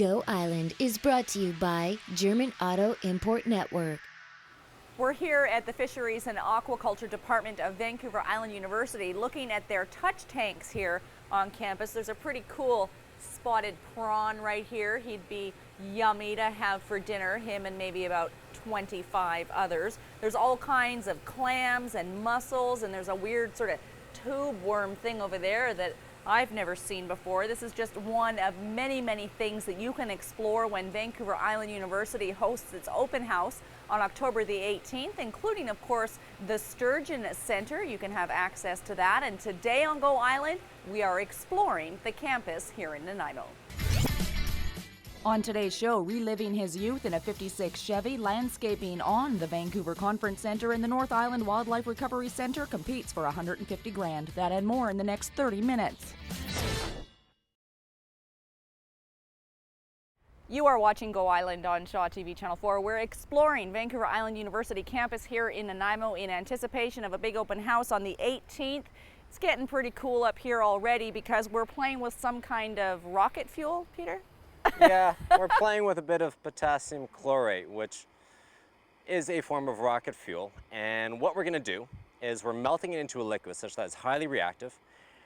Go Island is brought to you by German Auto Import Network. We're here at the Fisheries and Aquaculture Department of Vancouver Island University looking at their touch tanks here on campus. There's a pretty cool spotted prawn right here. He'd be yummy to have for dinner, him and maybe about 25 others. There's all kinds of clams and mussels, and there's a weird sort of tube worm thing over there that I've never seen before. This is just one of many, many things that you can explore when Vancouver Island University hosts its open house on October the 18th, including, of course, the Sturgeon Center. You can have access to that. And today on Go Island, we are exploring the campus here in Nanaimo. On today's show, reliving his youth in a '56 Chevy, landscaping on the Vancouver Conference Center, and the North Island Wildlife Recovery Center competes for $150,000. That and more in the next 30 minutes. You are watching Go Island on Shaw TV Channel 4. We're exploring Vancouver Island University campus here in Nanaimo in anticipation of a big open house on the 18th. It's getting pretty cool up here already because we're playing with some kind of rocket fuel, Peter? Yeah, we're playing with a bit of potassium chlorate, which is a form of rocket fuel. And what we're going to do is we're melting it into a liquid such that it's highly reactive.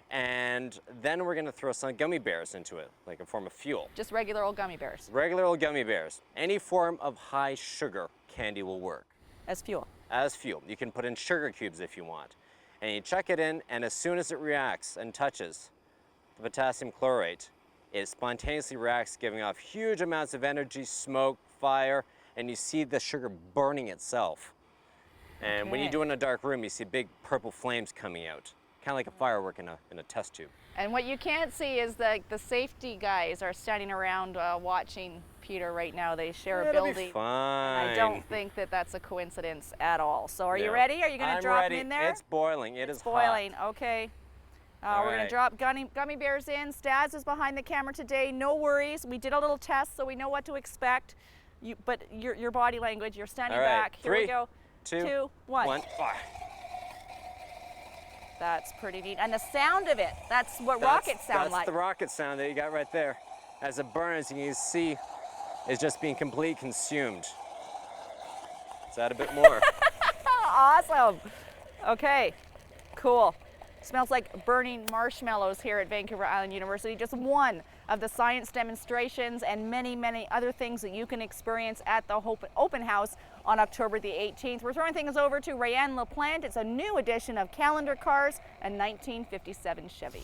And then we're going to throw some gummy bears into it, like a form of fuel. Just regular old gummy bears? Regular old gummy bears. Any form of high sugar candy will work. As fuel? As fuel. You can put in sugar cubes if you want. And you chuck it in, and as soon as it reacts and touches the potassium chlorate, it spontaneously reacts, giving off huge amounts of energy, smoke, fire, and you see the sugar burning itself. And when you do it in a dark room, you see big purple flames coming out, kind of like a firework in a test tube. And what you can't see is that the safety guys are standing around watching Peter right now. They share a building. It'll be fine. I don't think that that's a coincidence at all. So are you ready? Are you going to drop them in there? It's boiling. It's boiling. Hot. Okay. We're going to drop gummy bears in. Staz is behind the camera today. No worries. We did a little test, so we know what to expect. But your body language, you're standing back. Here we go. 2, 1. That's pretty neat. And the sound of it, that's what rockets sound like. That's the rocket sound that you got right there. As it burns, you can see it's just being completely consumed. Let's add a bit more. Awesome. Okay, cool. Smells like burning marshmallows here at Vancouver Island University. Just one of the science demonstrations and many, many other things that you can experience at the open house on October the 18th. We're throwing things over to Rayanne LaPlante. It's a new edition of Calendar Cars, a 1957 Chevy.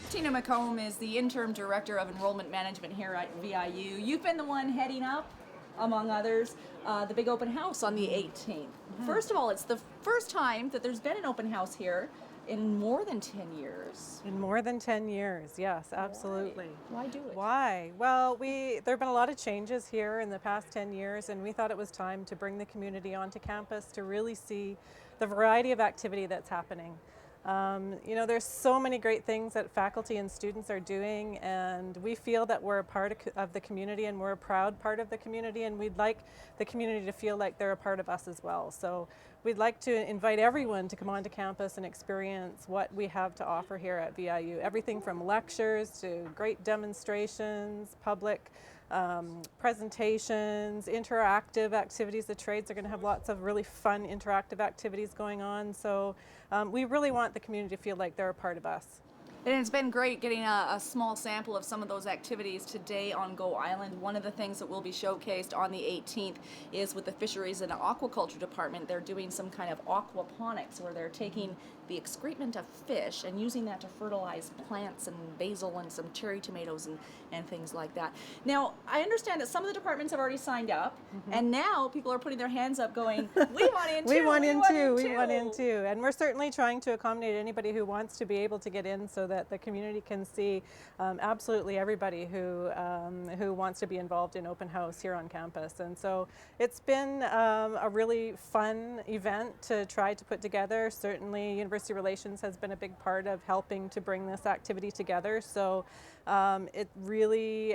Tina McComb is the Interim Director of Enrollment Management here at VIU. You've been the one heading up, among others, the big open house on the 18th. Mm-hmm. First of all, it's the first time that there's been an open house here in more than 10 years. In more than 10 years, yes, absolutely. Why do it? Why? Well, there have been a lot of changes here in the past 10 years, and we thought it was time to bring the community onto campus to really see the variety of activity that's happening. You know, there's so many great things that faculty and students are doing, and we feel that we're a part of the community, and we're a proud part of the community, and we'd like the community to feel like they're a part of us as well. So we'd like to invite everyone to come onto campus and experience what we have to offer here at VIU. Everything from lectures to great demonstrations, public presentations, interactive activities. The trades are going to have lots of really fun interactive activities going on. So we really want the community to feel like they're a part of us. And it's been great getting a small sample of some of those activities today on Go Island. One of the things that will be showcased on the 18th is with the Fisheries and Aquaculture Department. They're doing some kind of aquaponics where they're taking the excrement of fish and using that to fertilize plants and basil and some cherry tomatoes and things like that. Now, I understand that some of the departments have already signed up, and now people are putting their hands up going, we want in too, we want in too. And we're certainly trying to accommodate anybody who wants to be able to get in so that the community can see absolutely everybody who wants to be involved in open house here on campus. And so it's been a really fun event to try to put together. Certainly University Relations has been a big part of helping to bring this activity together. So it really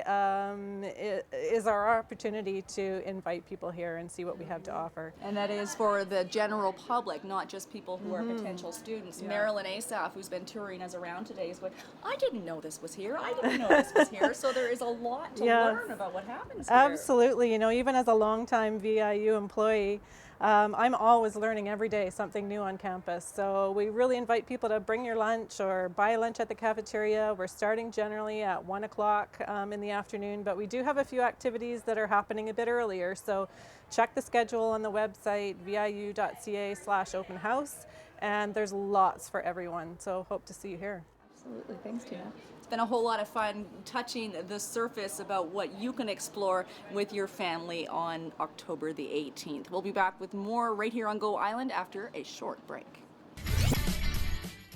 is our opportunity to invite people here and see what we have to offer. And that is for the general public, not just people who are potential students. Yeah. Marilyn Asaf, who's been touring us around today, is going, I didn't know this was here. I didn't know this was here. So there is a lot to Yes. learn about what happens here. Absolutely. You know, even as a longtime VIU employee, I'm always learning every day something new on campus. So we really invite people to bring your lunch or buy lunch at the cafeteria. We're starting generally at 1 o'clock in the afternoon, but we do have a few activities that are happening a bit earlier. So check the schedule on the website, viu.ca/open house, and there's lots for everyone. So hope to see you here. Absolutely. Thanks, Tina. It's been a whole lot of fun touching the surface about what you can explore with your family on October the 18th. We'll be back with more right here on Go Island after a short break.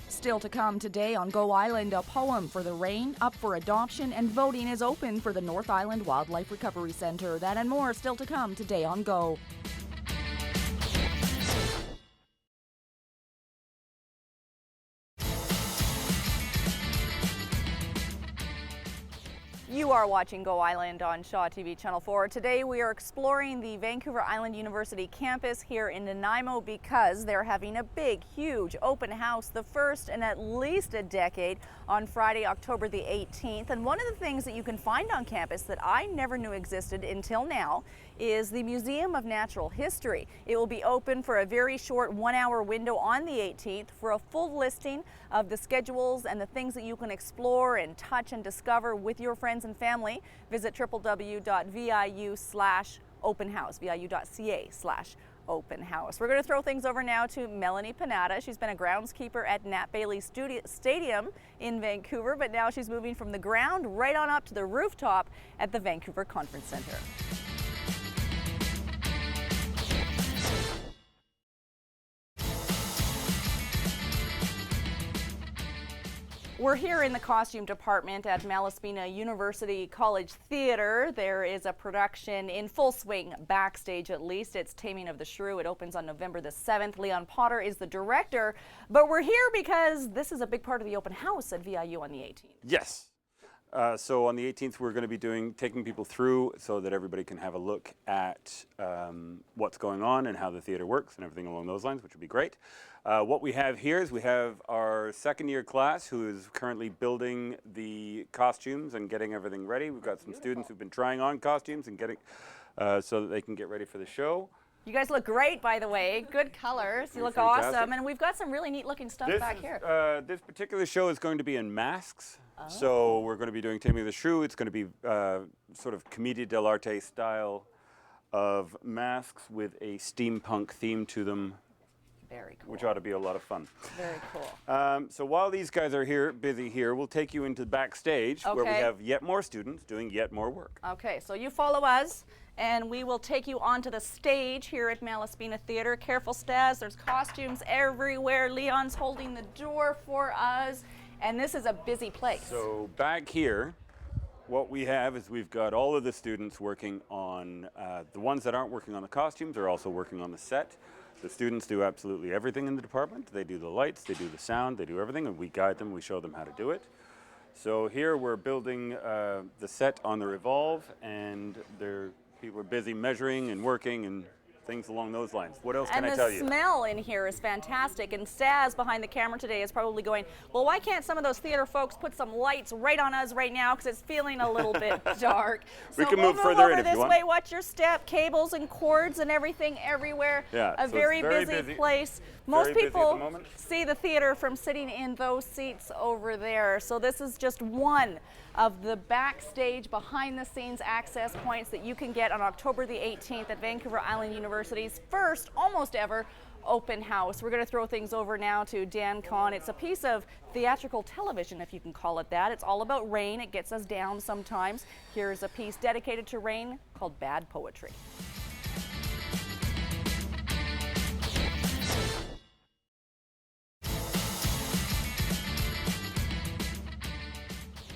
Still to come today on Go Island, a poem for the rain, up for adoption, and voting is open for the North Island Wildlife Recovery Center. That and more still to come today on Go. You are watching Go Island on Shaw TV Channel 4. Today we are exploring the Vancouver Island University campus here in Nanaimo because they're having a big, huge open house, the first in at least a decade, on Friday, October the 18th. And one of the things that you can find on campus that I never knew existed until now is the Museum of Natural History. It will be open for a very short 1-hour window on the 18th. For a full listing of the schedules and the things that you can explore and touch and discover with your friends and family, visit www.viu/openhouse, viu.ca/open house. We're going to throw things over now to Melanie Panetta. She's been a groundskeeper at Nat Bailey Stadium in Vancouver, but now she's moving from the ground right on up to the rooftop at the Vancouver Conference Centre. We're here in the costume department at Malaspina University College Theatre. There is a production in full swing backstage, at least. It's Taming of the Shrew. It opens on November the 7th. Leon Potter is the director, but we're here because this is a big part of the open house at VIU on the 18th. Yes. So on the 18th, we're going to be taking people through so that everybody can have a look at what's going on and how the theater works and everything along those lines, which would be great. What we have here is we have our second-year class who is currently building the costumes and getting everything ready. We've got some students who've been trying on costumes and getting so that they can get ready for the show. You guys look great, by the way. Good colors. You look Fantastic. Awesome. And we've got some really neat looking stuff back here. This particular show is going to be in masks. Oh. So we're going to be doing Taming of the Shrew. It's going to be sort of commedia dell'arte style of masks with a steampunk theme to them. Very cool. Which ought to be a lot of fun. Very cool. So while these guys are here, busy here, we'll take you into the backstage where we have yet more students doing yet more work. Okay, so you follow us and we will take you onto the stage here at Malaspina Theatre. Careful, Stas, there's costumes everywhere. Leon's holding the door for us, and this is a busy place. So back here, what we have is we've got all of the students working on, the ones that aren't working on the costumes are also working on the set. The students do absolutely everything in the department. They do the lights, they do the sound, they do everything, and we guide them, we show them how to do it. So here we're building the set on the Revolve, and people are busy measuring and working and things along those lines. What else can I tell you? And the smell in here is fantastic. And Stas behind the camera today is probably going, well, why can't some of those theater folks put some lights right on us right now because it's feeling a little bit dark. We so can move further in if you want. this way, watch your step, cables and cords and everything everywhere. Yeah, a so very, it's very busy place. Most busy at the people moment. see the theater from sitting in those seats over there. So this is just one of the backstage, behind the scenes access points that you can get on October the 18th at Vancouver Island University's first, almost ever, open house. We're going to throw things over now to Dan Kahn. It's a piece of theatrical television, if you can call it that. It's all about rain. It gets us down sometimes. Here's a piece dedicated to rain called Bad Poetry.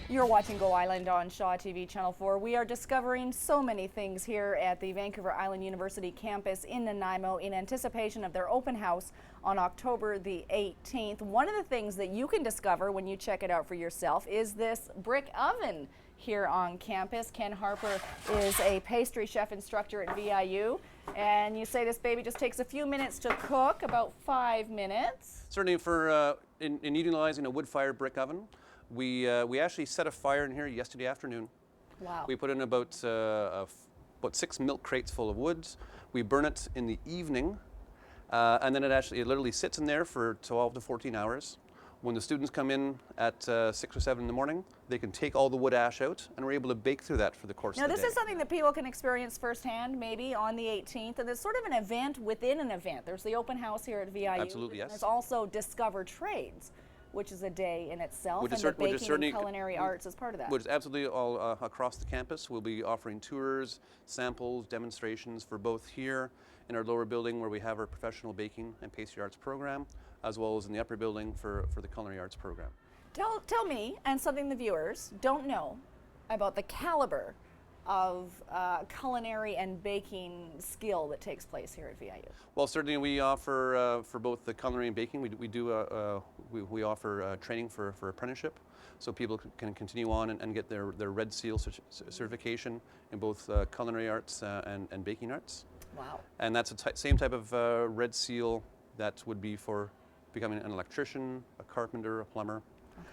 You're watching Go Island on Shaw TV Channel 4. We are discovering so many things here at the Vancouver Island University campus in Nanaimo in anticipation of their open house on October the 18th. One of the things that you can discover when you check it out for yourself is this brick oven here on campus. Ken Harper is a pastry chef instructor at VIU, and you say this baby just takes a few minutes to cook, about 5 minutes. Certainly for in utilizing a wood-fired brick oven. We actually set a fire in here yesterday afternoon. Wow. We put in about 6 milk crates full of woods. We burn it in the evening, and then it literally sits in there for 12 to 14 hours. When the students come in at 6 or 7 in the morning, they can take all the wood ash out, and we're able to bake through that for the course of the day. Now, this is something that people can experience firsthand, maybe on the 18th, and it's sort of an event within an event. There's the open house here at VIU. Absolutely, yes. There's also Discover Trades, which is a day in itself, and the Which is baking and culinary arts is part of that. Which is absolutely all across the campus. We'll be offering tours, samples, demonstrations for both here in our lower building where we have our professional baking and pastry arts program, as well as in the upper building for the culinary arts program. Tell me, and something the viewers don't know, about the caliber of culinary and baking skill that takes place here at VIU. Well, certainly we offer for both the culinary and baking. We offer training for apprenticeship, so people can continue on and get their Red Seal certification in both culinary arts and baking arts. Wow. And that's the same type of Red Seal that would be for becoming an electrician, a carpenter, a plumber.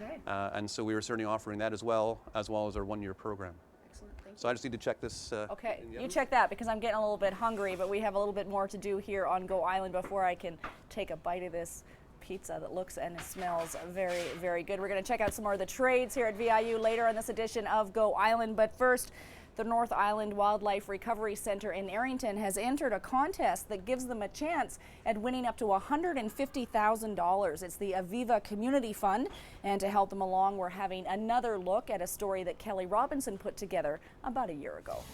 Okay. And so we are certainly offering that as well as our one-year program. Excellent. Thank you. So I just need to check this. Okay, in the you oven. check that because I'm getting a little bit hungry, but we have a little bit more to do here on Go Island before I can take a bite of this pizza that looks and smells very, very good. We're going to check out some more of the trades here at VIU later on this edition of Go Island, but first, the North Island Wildlife Recovery Center in Arrington has entered a contest that gives them a chance at winning up to $150,000. It's the Aviva Community Fund, and to help them along, we're having another look at a story that Kelly Robinson put together about a year ago.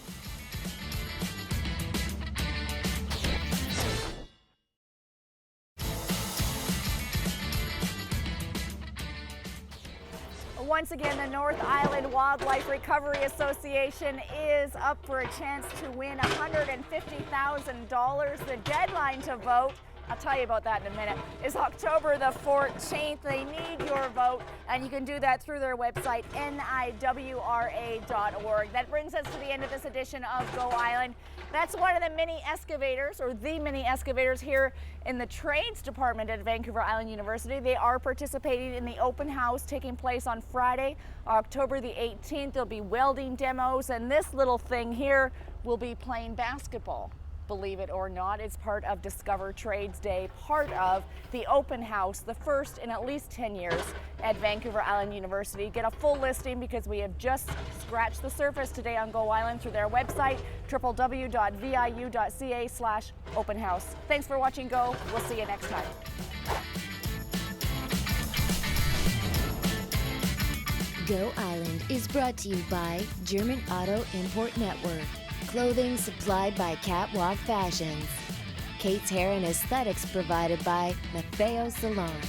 Once again, the North Island Wildlife Recovery Association is up for a chance to win $150,000. The deadline to vote, I'll tell you about that in a minute, is October the 14th. They need your vote, and you can do that through their website, niwra.org. That brings us to the end of this edition of Go Island. That's one of the mini excavators, or the mini excavators here in the trades department at Vancouver Island University. They are participating in the open house taking place on Friday, October the 18th. There'll be welding demos, and this little thing here will be playing basketball. Believe it or not, it's part of Discover Trades Day, part of the open house, the first in at least 10 years at Vancouver Island University. Get a full listing because we have just scratched the surface today on Go Island through their website, www.viu.ca/open house. Thanks for watching Go. We'll see you next time. Go Island is brought to you by German Auto Import Network. Clothing supplied by Catwalk Fashions. Kate's Hair and Aesthetics provided by Maffeo Salon.